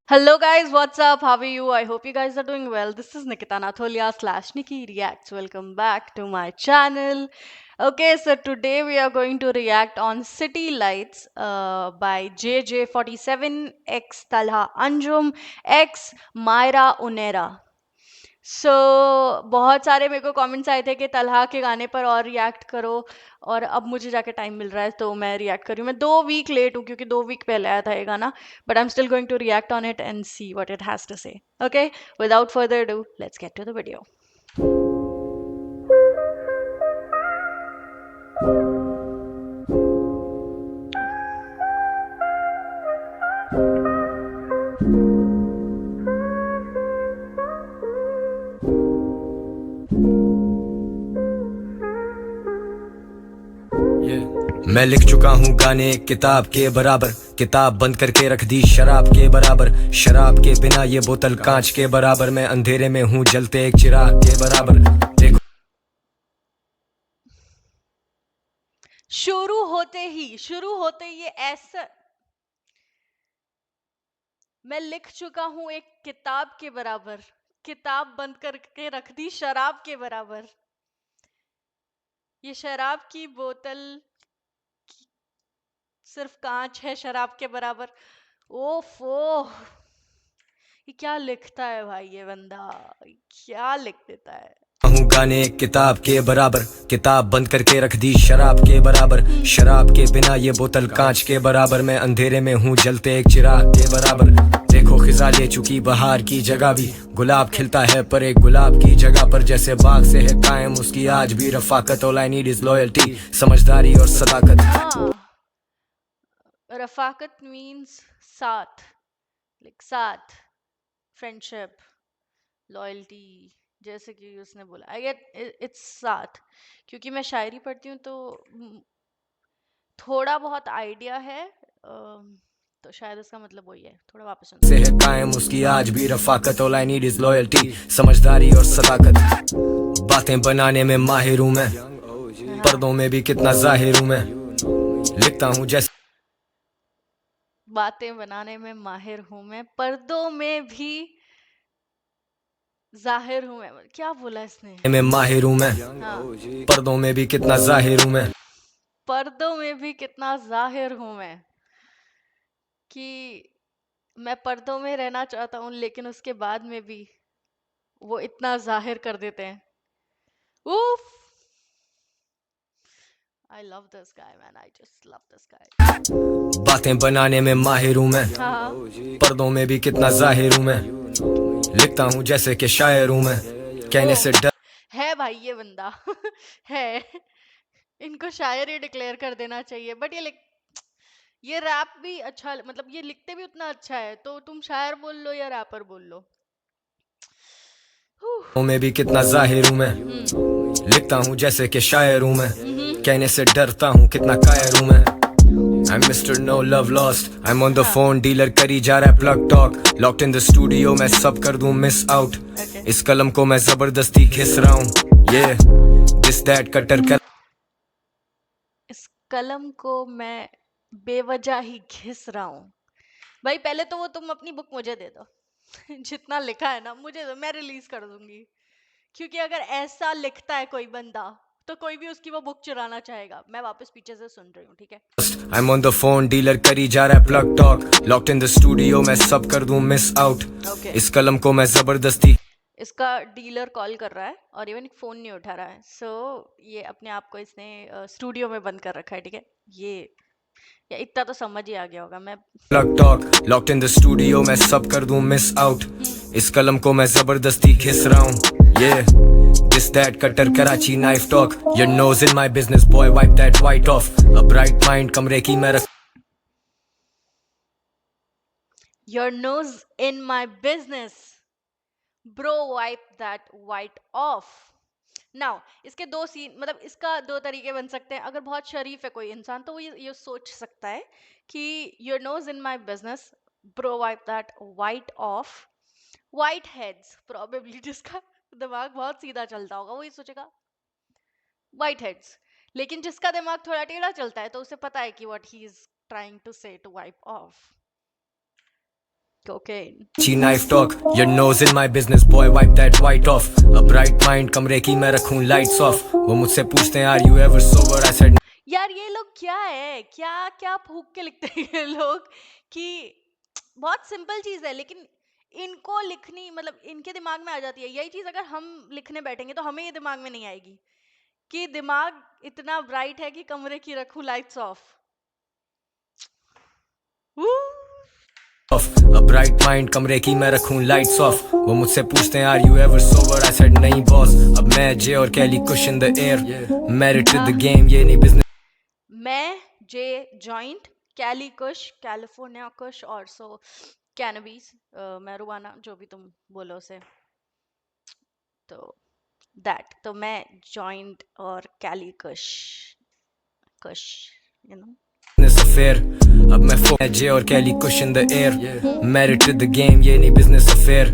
Hello guys, what's up? How are you? I hope you guys are doing well. This is Nikita Natholia slash Nikki Reacts. Welcome back to my channel. Okay, so today we are going to react on City Lights by JJ47 X Talha Anjum X Myra Unera. सो बहुत सारे मेरे को comments आए थे कि तलहा के गाने पर और रिएक्ट करो और अब मुझे जाके टाइम मिल रहा है तो मैं रिएक्ट कर रही हूँ मैं 2 वीक लेट हूँ क्योंकि 2 वीक पहले आया था ये गाना but I am still going to react on it and see what it has to say okay without further ado let's get to the video मैं लिख चुका हूँ गाने एक किताब के बराबर, किताब बंद करके रख दी शराब के बराबर, शराब के बिना ये बोतल कांच के बराबर, मैं अंधेरे में हूँ जलते एक चिराग के बराबर। देखो शुरू होते ही ये ऐसा मैं लिख चुका हूँ एक किताब के बराबर, किताब बंद करके रख दी शराब के बराबर, ये शराब की बोतल सिर्फ कांच है शराब के बराबर। ओफो ये क्या लिखता है भाई ये बंदा, क्या लिख देता है। हूँ गाने एक किताब के बराबर, किताब बंद करके रख दी शराब के बराबर, शराब के बिना ये बोतल कांच के बराबर, मैं अंधेरे में हूँ जलते एक चिराग के बराबर। देखो खिजा ले चुकी बहार की जगह भी, गुलाब खिलता है पर एक गुलाब की जगह पर, जैसे बाग से है कायम उसकी आज भी Rafaqat. All I need is loyalty, समझदारी और सदाकत। रफाकत मीन्स साथ, लाइक साथ, फ्रेंडशिप, लॉयल्टी, जैसे कि उसने बोला आई गेट इट्स साथ, क्योंकि मैं शायरी पढ़ती हूँ तो थोड़ा बहुत आइडिया है, तो शायद इसका मतलब वही है। थोड़ा वापस सुनते से है कायम उसकी आज भी Rafaqat. All I need is loyalty, समझदारी और सदाकत। बातें बनाने में माहिर हूँ मैं, पर्दों में भी कितना जाहिर हूँ मैं, लिखता हूँ जैसे बातें बनाने में माहिर हूँ मैं, पर्दों में भी जाहिर हूँ मैं। क्या बोला इसने? मैं माहिर हूँ मैं, हाँ, पर्दों में भी कितना जाहिर हूँ मैं, पर्दों में भी कितना जाहिर हूँ मैं, कि मैं पर्दों में रहना चाहता हूँ लेकिन उसके बाद में भी वो इतना जाहिर कर देते हैं। उफ, I love this guy man, I just love this guy। बातें बनाने में माहिर हूँ मैं, हाँ, पर्दों में भी कितना जाहिर हूँ मैं, लिखता हूँ जैसे कि शायर हूँ मैं, कहने से डर है भाई ये बंदा है, इनको शायर ही डिक्लेयर कर देना चाहिए। बट ये रैप भी अच्छा, मतलब ये लिखते भी उतना अच्छा है, तो तुम शायर बोल लो या रैपर बोल लो। में भी कितना जाहिर हूँ मैं, लिखता हूँ जैसे कि शायर हूँ मैं, कहने से डरता हूँ कितना कायर हूँ मैं। I'm Mr. No Love Lost, I'm on the phone, dealer करी जा रहा है plug talk, locked in the studio मैं सब कर दूं मिस आउट, इस कलम को मैं जबरदस्ती घिस रहा हूँ, ये दिस दैट कटर कर इस कलम को मैं बेवजह ही घिस रहा हूँ। भाई पहले तो वो तुम अपनी बुक मुझे दे दो जितना लिखा है ना मुझे दो, मैं रिलीज कर दूंगी। क्योंकि अगर ऐसा लिखता है कोई बंदा तो कोई भी उसकी वो बुक चुराना चाहेगा। मैं वापस पीछे से सुन रही हूँ, ठीक है। I'm on the phone, dealer करी जा रहा है plug talk, locked in the studio मैं सब कर दूं मिस आउट, इस कलम को मैं जबरदस्ती इसका डीलर कॉल कर रहा है और इवन फोन नहीं उठा रहा है। सो ये अपने आप को इसने स्टूडियो में बंद कर रखा है, ठीक है। ये या इतना तो समझ ही आ गया होगा। मैं plug talk, locked in the studio मैं सब कर दूं मिस आउट, इस कलम को मैं जबरदस्ती घिस रहा हूँ, ये this that cutter Karachi knife talk, your nose in my business boy wipe that white of, a bright mind कमरे की मैं रख your nose in my business bro wipe that white of. Now इसके दो सीन, मतलब इसका दो तरीके बन सकते हैं। अगर बहुत शरीफ है कोई इंसान तो वो ये सोच सकता है कि your nose in my business bro wipe that white of, white heads probably, जिसका दिमाग बहुत सीधा चलता होगा वो ये सोचेगा वाइट हेड्स। लेकिन जिसका दिमाग थोड़ा टेढ़ा चलता है तो उसे पता है कि what he is trying to say to wipe off cocaine. ची knife talk, your nose in my business, boy wipe that white off. A bright mind, कमरे की मैं रखूं lights off. वो मुझसे पूछते हैं are you ever sober, I said यार ये लोग क्या है, क्या क्या फूक के लिखते हैं ये लोग कि बहुत सिंपल चीज है लेकिन इनको लिखनी मतलब इनके दिमाग में आ जाती है। यही चीज अगर हम लिखने बैठेंगे तो हमें ये दिमाग में नहीं आएगी कि दिमाग इतना ब्राइट है कि कमरे की रखूं lights off. off. A bright mind, कमरे की मैं रखूं lights off. वो मुझसे पूछते हैं are you ever sober, I said नहीं boss. अब मैं जे और कैली कुश in the air. Married to the game, ये नहीं business. मैं जे जॉइंट कैली कुश कैलिफोर्निया कुश और सो कैनबीज मैरुआना जो भी तुम बोलो उसे। तो दैट तो मैं जॉइंट और कैली कुश कुश यू नो business affair. अब मैं जे और कैली कुश in the air. Married to the game, ये नहीं business affair.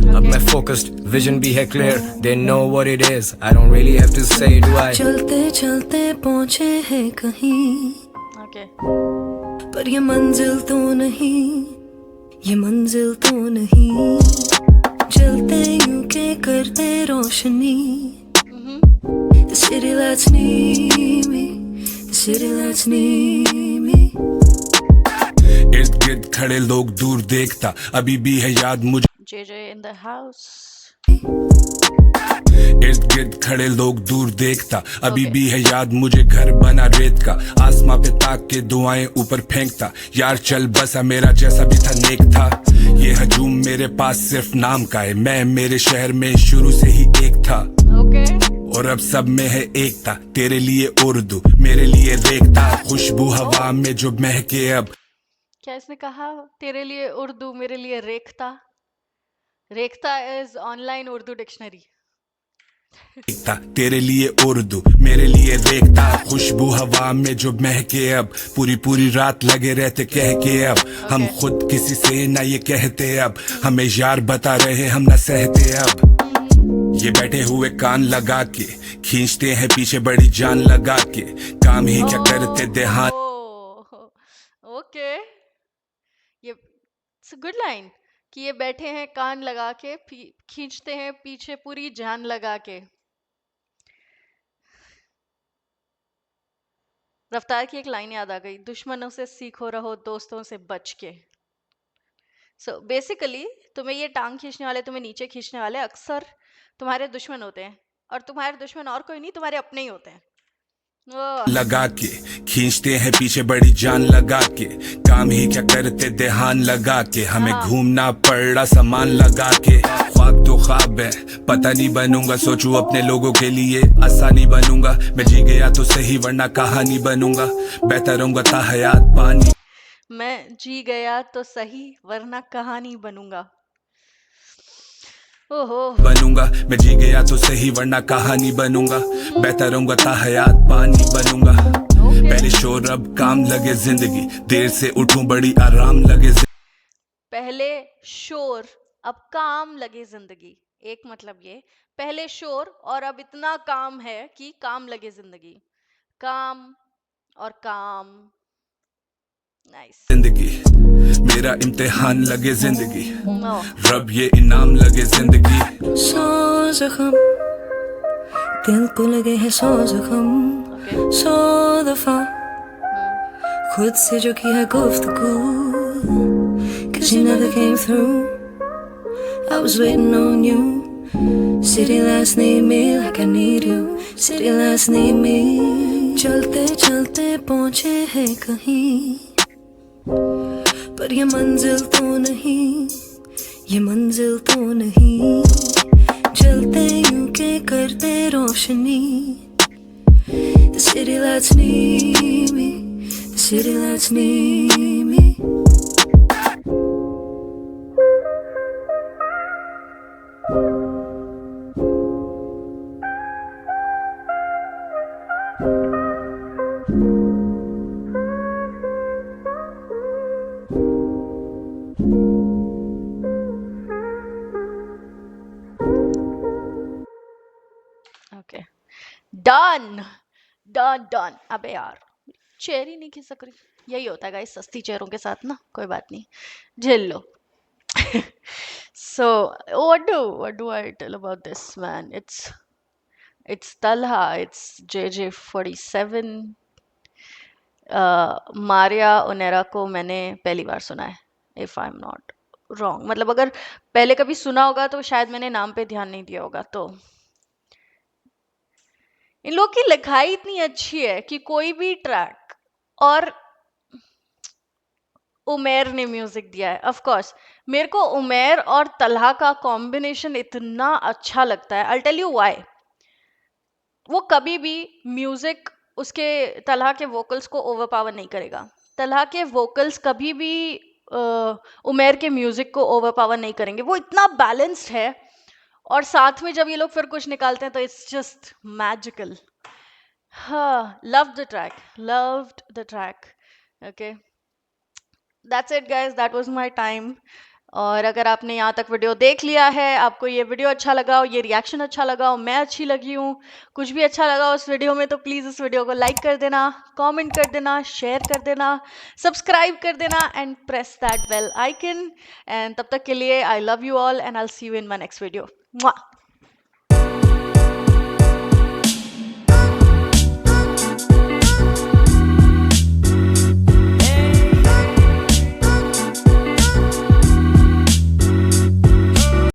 अब मैं focused, vision भी है clear. They know what it is, I don't really have to say do I. चलते चलते पहुँचे हैं कहीं, ओके पर ये मंजिल तो नहीं, ये मंजिल तो नहीं। चलते यूं के करते रोशनी, the city lights need me, the city lights need me. इर्द गिर्द खड़े लोग दूर देखता अभी भी है याद मुझे। जे इन द हाउस। इर्द गिर्द खड़े लोग दूर देखता अभी भी है याद मुझे घर बना रेत का। आसमां पे ताक के दुआएं ऊपर फेंकता यार चल बसा मेरा जैसा भी था नेक था। ये हजूम मेरे पास सिर्फ नाम का है, मैं मेरे शहर में शुरू से ही एक था। ओके और अब सब में है एकता, तेरे लिए उर्दू मेरे लिए रेखता। खुशबू हवा में जो महके अब क्या इसने कहा तेरे लिए उर्दू मेरे लिए रेखता। रेखता इज ऑनलाइन उर्दू डिक्शनरी। देखता तेरे लिए उर्दू मेरे लिए देखता। खुशबू हवा में जो महके अब पूरी पूरी रात लगे रहते कह के अब हम खुद किसी से ना ये कहते अब हमें यार बता रहे हम ना सहते अब। ये बैठे हुए कान लगा के खींचते हैं पीछे बड़ी जान लगा के काम ही क्या करते ध्यान। ओके ये गुड लाइन कि ये बैठे हैं कान लगा के खींचते हैं पीछे पूरी जान लगा के। रफ्तार की एक लाइन याद आ गई, दुश्मनों से सीखो रहो दोस्तों से बच के। सो बेसिकली तुम्हें ये टांग खींचने वाले तुम्हें नीचे खींचने वाले अक्सर तुम्हारे दुश्मन होते हैं और तुम्हारे दुश्मन और कोई नहीं तुम्हारे अपने ही होते हैं। लगा के खींचते हैं पीछे बड़ी जान लगा के काम ही क्या करते ध्यान लगा के हमें घूमना पड़ा सामान लगा के। ख्वाब तो ख्वाब है पता नहीं बनूंगा, सोचूं अपने लोगों के लिए आसानी बनूंगा। मैं जी गया तो सही वरना कहानी बनूंगा, बहता रहूंगा ता हयात पानी। मैं जी गया तो सही वरना कहानी बनूंगा। ओहो बनूंगा मैं जी गया तो सही वरना कहानी बनूंगा, बहता रहूंगा ता हयात पानी बनूंगा। पहले शोर अब काम लगे जिंदगी, देर से उठूं बड़ी आराम लगे पहले शोर अब काम लगे जिंदगी। एक मतलब ये पहले शोर और अब इतना काम है कि काम लगे जिंदगी। काम और काम नाइस। जिंदगी मेरा इम्तिहान लगे जिंदगी, रब ये इनाम लगे जिंदगी। 100 जख्म दिल को लगे हैं 100 जख्म 100 दफा खुद से जो की है गुफ्तगू, 'cause you never came through. I was waiting on you. City lights need me like I need you. City lights need me. चलते चलते पहुँचे हैं कहीं, पर ये मंजिल तो नहीं, ये मंजिल तो नहीं। चलते यूं के करते रोशनी, the city lights need me, the city lights need me. Okay done done done. अबे यार चेयर ही नहीं खिसक रही। यही होता है गाइस सस्ती चेयरों के साथ ना, कोई बात नहीं, झेल लो। So what do I tell about this man? It's Talha, it's JJ47। Maria ओनेरा को मैंने पहली बार सुना है, if I am not wrong. मतलब अगर पहले कभी सुना होगा तो शायद मैंने नाम पे ध्यान नहीं दिया होगा। तो इन लोग की लिखाई इतनी अच्छी है कि कोई भी ट्रैक, और उमेर ने म्यूजिक दिया है ऑफ कोर्स। मेरे को उमेर और तलहा का कॉम्बिनेशन इतना अच्छा लगता है, आई टेल यू व्हाई। वो कभी भी म्यूजिक उसके तलहा के वोकल्स को ओवरपावर नहीं करेगा। तलहा के वोकल्स कभी भी उमेर के म्यूजिक को ओवरपावर नहीं करेंगे। वो इतना बैलेंस्ड है, और साथ में जब ये लोग फिर कुछ निकालते हैं तो इट्स जस्ट मैजिकल। हाँ, love the track, loved the track. Okay, that's it guys, that was my time. और अगर आपने यहाँ तक वीडियो देख लिया है, आपको ये वीडियो अच्छा लगा हो, ये रिएक्शन अच्छा लगा हो, मैं अच्छी लगी हूँ, कुछ भी अच्छा लगा हो उस वीडियो में, तो प्लीज़ इस वीडियो को लाइक कर देना, कमेंट कर देना, शेयर कर देना, सब्सक्राइब कर देना and press that bell icon. And तब तक के लिए I love you all and I will see you in my next video.